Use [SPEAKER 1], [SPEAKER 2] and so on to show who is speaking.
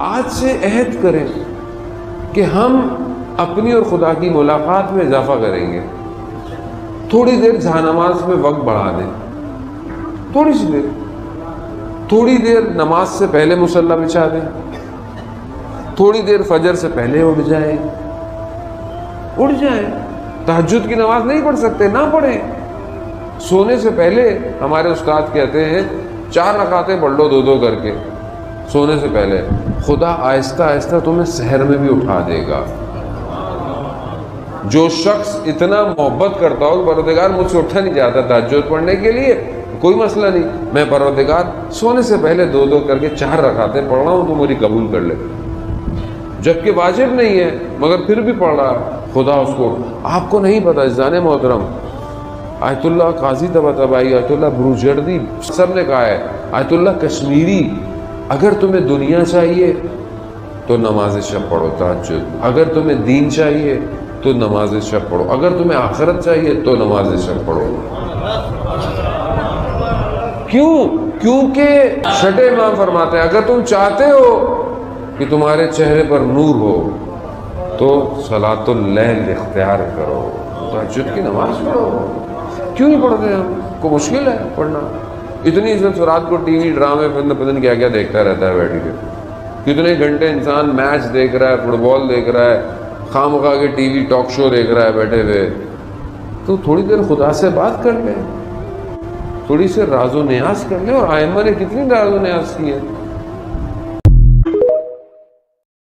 [SPEAKER 1] آج سے عہد کریں کہ ہم اپنی اور خدا کی ملاقات میں اضافہ کریں گے. تھوڑی دیر جہاں نماز میں وقت بڑھا دیں، تھوڑی سی دیر، تھوڑی دیر نماز سے پہلے مصلی بچھا دیں، تھوڑی دیر فجر سے پہلے اٹھ جائیں. تہجد کی نماز نہیں پڑھ سکتے، نہ پڑھیں. سونے سے پہلے ہمارے استاد کہتے ہیں 4 رکعتیں پڑھ لو 2 کر کے سونے سے پہلے، خدا آہستہ آہستہ تمہیں سحر میں بھی اٹھا دے گا. جو شخص اتنا محبت کرتا ہو کہ پروردگار مجھ سے اٹھا نہیں جاتا تہجد پڑھنے کے لیے، کوئی مسئلہ نہیں، میں پروردگار سونے سے پہلے 2 کر کے 4 رکعتیں پڑھ رہا ہوں تو مجھے قبول کر لے. جبکہ واجب نہیں ہے مگر پھر بھی پڑھ رہا، خدا اس کو. آپ کو نہیں پتا عزیزان محترم، آیت اللہ قاضی طباطبائی، آیت اللہ بروجردی سب نے کہا ہے، آیت اللہ کشمیری، اگر تمہیں دنیا چاہیے تو نماز شب پڑھو تہجد، اگر تمہیں دین چاہیے تو نماز شب پڑھو، اگر تمہیں آخرت چاہیے تو نماز شب پڑھو. کیونکہ چھٹے امام فرماتے ہیں اگر تم چاہتے ہو کہ تمہارے چہرے پر نور ہو تو صلاۃ اللیل اختیار کرو، تہجد کی نماز پڑھو. کیوں نہیں پڑھتے ہم؟ کو مشکل ہے پڑھنا؟ اتنی عزت رات کو ٹی وی ڈرامے پتہ نہیں کیا کیا دیکھتا رہتا ہے بیٹھ کے. کتنے گھنٹے انسان میچ دیکھ رہا ہے، فٹ بال دیکھ رہا ہے، خام خواہ کے ٹی وی ٹاک شو دیکھ رہا ہے بیٹھے ہوئے. تو تھوڑی دیر خدا سے بات کر لیں، تھوڑی سی راز و نیاز کر لیں. اور ائمہ نے کتنی راز و نیاز کی ہے.